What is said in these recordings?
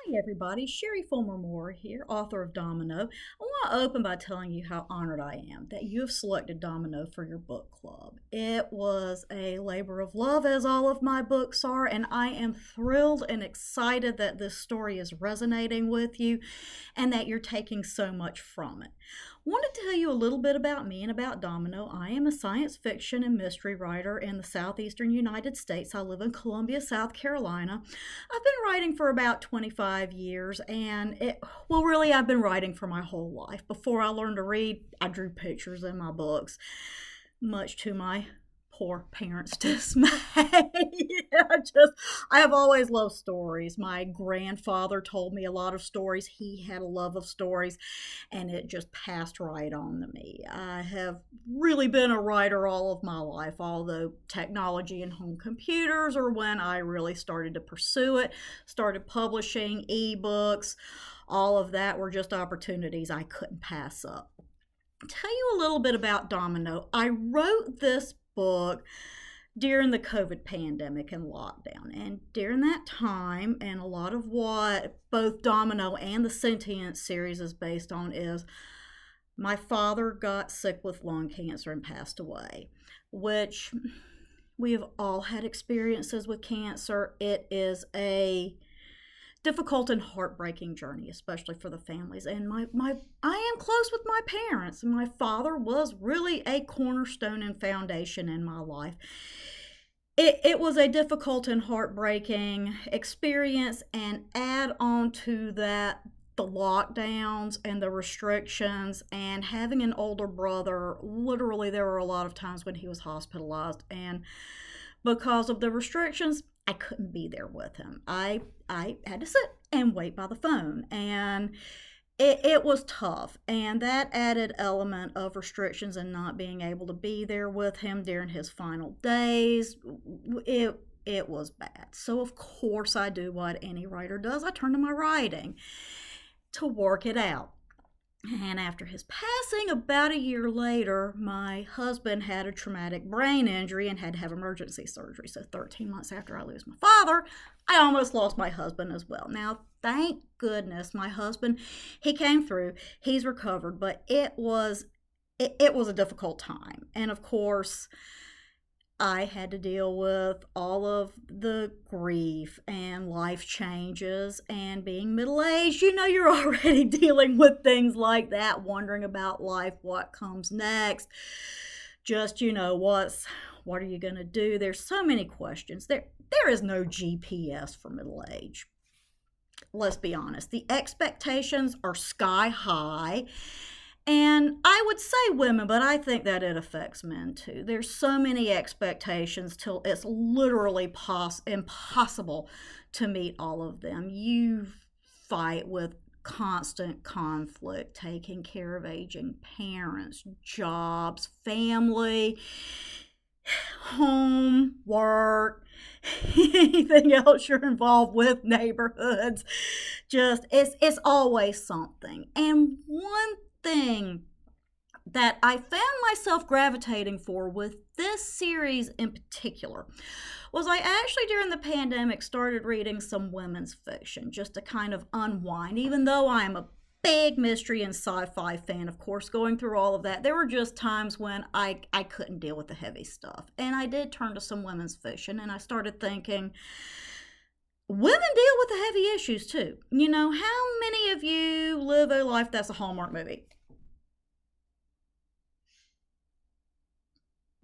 Hi, everybody. Sherry Fulmer Moore here, author of Domino. I want to open by telling you how honored I am that you have selected Domino for your book club. It was a labor of love, as all of my books are, and I am thrilled and excited that this story is resonating with you and that you're taking so much from it. I want to tell you a little bit about me and about Domino. I am a science fiction and mystery writer in the southeastern United States. I live in Columbia, South Carolina. I've been writing for about 25 years, and really, I've been writing for my whole life. Before I learned to read, I drew pictures in my books, much to my poor parents' dismay. I have always loved stories. My grandfather told me a lot of stories. He had a love of stories, and it just passed right on to me. I have really been a writer all of my life, although technology and home computers are when I really started to pursue it, started publishing ebooks. All of that were just opportunities I couldn't pass up. Tell you a little bit about Domino. I wrote this book during the COVID pandemic and lockdown. And during that time, and a lot of what both Domino and the Sentience series is based on is my father got sick with lung cancer and passed away, which we have all had experiences with cancer. It is a difficult and heartbreaking journey, especially for the families. And I am close with my parents. My father was really a cornerstone and foundation in my life. It was a difficult and heartbreaking experience, and add on to that the lockdowns and the restrictions and having an older brother. Literally, there were a lot of times when he was hospitalized, and because of the restrictions, I couldn't be there with him. I had to sit and wait by the phone, and it was tough. And that added element of restrictions and not being able to be there with him during his final days, it was bad. So of course I do what any writer does. I turn to my writing to work it out. And after his passing, about a year later, my husband had a traumatic brain injury and had to have emergency surgery. So 13 months after I lose my father, I almost lost my husband as well. Now, thank goodness my husband, he came through, he's recovered, but it was a difficult time. And of course, I had to deal with all of the grief and life changes, and being middle-aged, you're already dealing with things like that, wondering about life, what comes next, just, what are you going to do? There's so many questions. There is no GPS for middle age. Let's be honest. The expectations are sky high. And I would say women, but I think that it affects men too. There's so many expectations till it's literally impossible to meet all of them. You fight with constant conflict, taking care of aging parents, jobs, family, home, work, anything else you're involved with, neighborhoods. Just it's always something. And one thing that I found myself gravitating for with this series in particular was I actually during the pandemic started reading some women's fiction just to kind of unwind. Even though I'm a big mystery and sci-fi fan, of course, going through all of that, there were just times when I couldn't deal with the heavy stuff. And I did turn to some women's fiction, and I started thinking, women deal with the heavy issues too. How many of you live a life that's a Hallmark movie?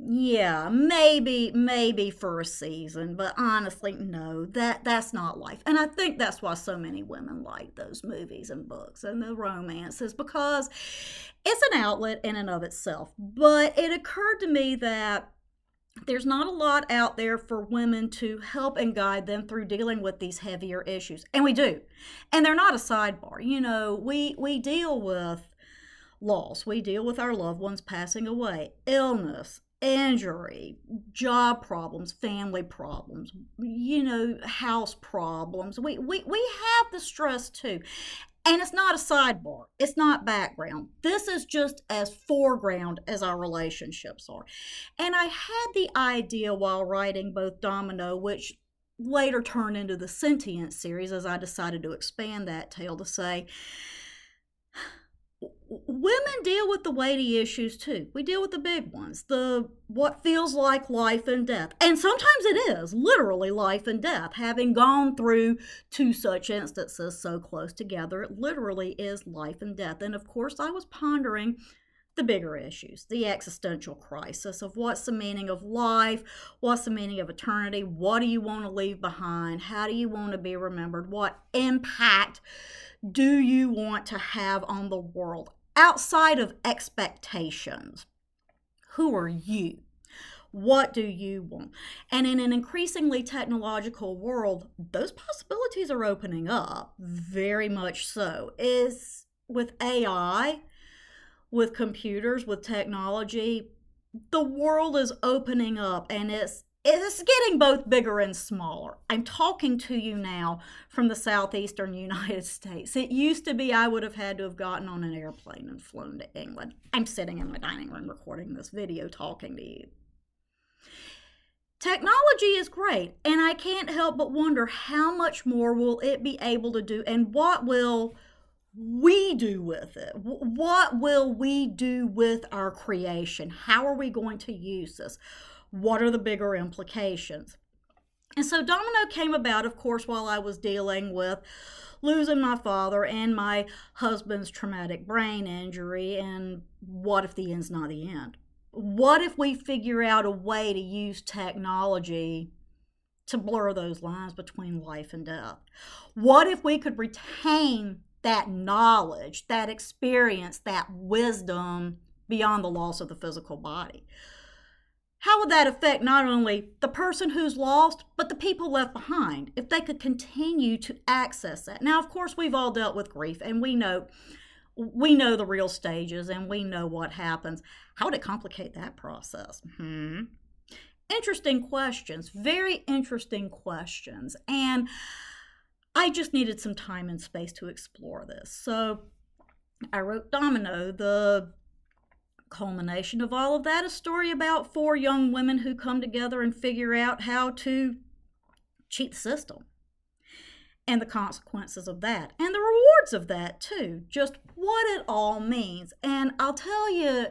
Yeah, maybe for a season, but honestly, no, that's not life. And I think that's why so many women like those movies and books and the romances, because it's an outlet in and of itself. But it occurred to me that there's not a lot out there for women to help and guide them through dealing with these heavier issues. And we do. And they're not a sidebar. We deal with loss. We deal with our loved ones passing away, illness, injury, job problems, family problems, house problems. We have the stress too. And it's not a sidebar. It's not background. This is just as foreground as our relationships are. And I had the idea while writing both Domino, which later turned into the Sentience series as I decided to expand that tale to say, women deal with the weighty issues too. We deal with the big ones, the what feels like life and death. And sometimes it is literally life and death. Having gone through two such instances so close together, it literally is life and death. And of course, I was pondering the bigger issues, the existential crisis of what's the meaning of life, what's the meaning of eternity, what do you want to leave behind, how do you want to be remembered, what impact do you want to have on the world outside of expectations? Who are you? What do you want? And in an increasingly technological world, those possibilities are opening up, very much so. Is with AI, with computers, with technology, the world is opening up, and it's getting both bigger and smaller. I'm talking to you now from the southeastern United States. It used to be I would have had to have gotten on an airplane and flown to England. I'm sitting in my dining room recording this video talking to you. Technology is great, and I can't help but wonder how much more will it be able to do, and what will we do with it? What will we do with our creation? How are we going to use this? What are the bigger implications? And so Domino came about, of course, while I was dealing with losing my father and my husband's traumatic brain injury. And what if the end's not the end? What if we figure out a way to use technology to blur those lines between life and death? What if we could retain that knowledge, that experience, that wisdom beyond the loss of the physical body? How would that affect not only the person who's lost, but the people left behind, if they could continue to access that? Now, of course, we've all dealt with grief, and we know the real stages, and we know what happens. How would it complicate that process? Interesting questions, very interesting questions. And I just needed some time and space to explore this. So I wrote Domino. The culmination of all of that, a story about 4 young women who come together and figure out how to cheat the system and the consequences of that and the rewards of that too, just what it all means. And I'll tell you,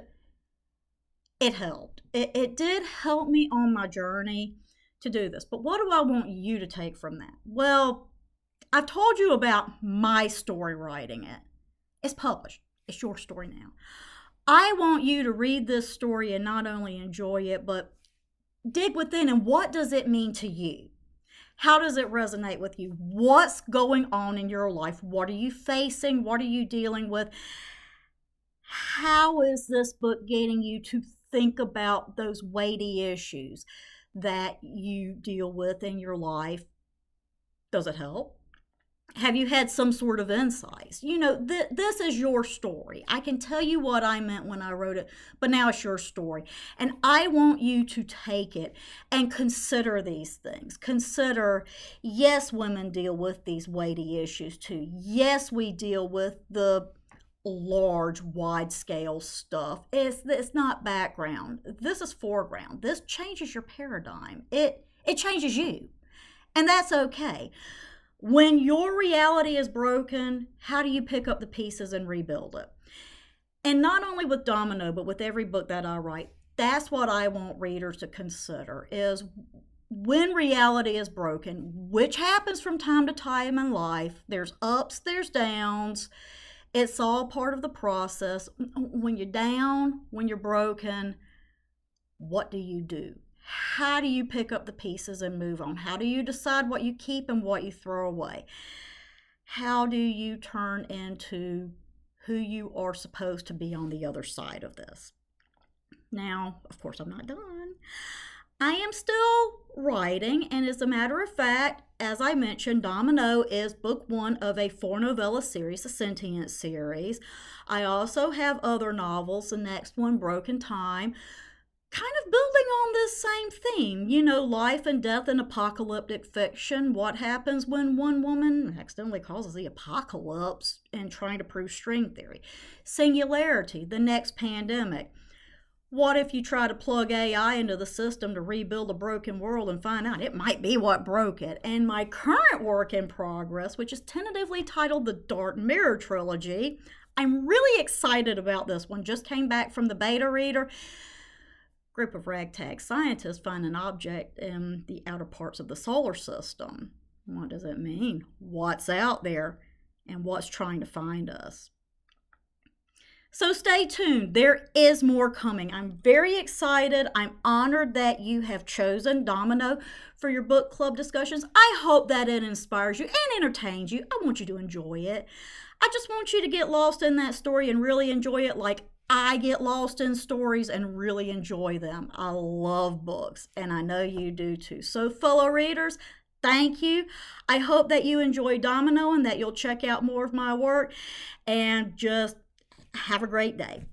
it helped. It did help me on my journey to do this. But what do I want you to take from that? Well, I've told you about my story writing it. It's published. It's your story now. I want you to read this story and not only enjoy it, but dig within, and what does it mean to you? How does it resonate with you? What's going on in your life? What are you facing? What are you dealing with? How is this book getting you to think about those weighty issues that you deal with in your life? Does it help? Have you had some sort of insights? You know, this is your story. I can tell you what I meant when I wrote it, but now it's your story. And I want you to take it and consider these things. Consider, yes, women deal with these weighty issues too. Yes, we deal with the large, wide-scale stuff. It's not background. This is foreground. This changes your paradigm. It changes you. And that's okay. When your reality is broken, how do you pick up the pieces and rebuild it? And not only with Domino, but with every book that I write, that's what I want readers to consider, is when reality is broken, which happens from time to time in life, there's ups, there's downs, it's all part of the process. When you're down, when you're broken, what do you do? How do you pick up the pieces and move on? How do you decide what you keep and what you throw away? How do you turn into who you are supposed to be on the other side of this? Now, of course, I'm not done. I am still writing, and as a matter of fact, as I mentioned, Domino is book 1 of a 4-novella series, the Sentience series. I also have other novels, the next one, Broken Time, kind of building on this same theme, you know, life and death and apocalyptic fiction. What happens when one woman accidentally causes the apocalypse in trying to prove string theory? Singularity, the next pandemic. What if you try to plug AI into the system to rebuild a broken world and find out it might be what broke it? And my current work in progress, which is tentatively titled the Dark Mirror Trilogy, I'm really excited about this one. Just came back from the beta reader. Group of ragtag scientists find an object in the outer parts of the solar system. What does it mean? What's out there? And what's trying to find us? So stay tuned. There is more coming. I'm very excited. I'm honored that you have chosen Domino for your book club discussions. I hope that it inspires you and entertains you. I want you to enjoy it. I just want you to get lost in that story and really enjoy it like I get lost in stories and really enjoy them. I love books, and I know you do too. So fellow readers, thank you. I hope that you enjoy Domino and that you'll check out more of my work, and just have a great day.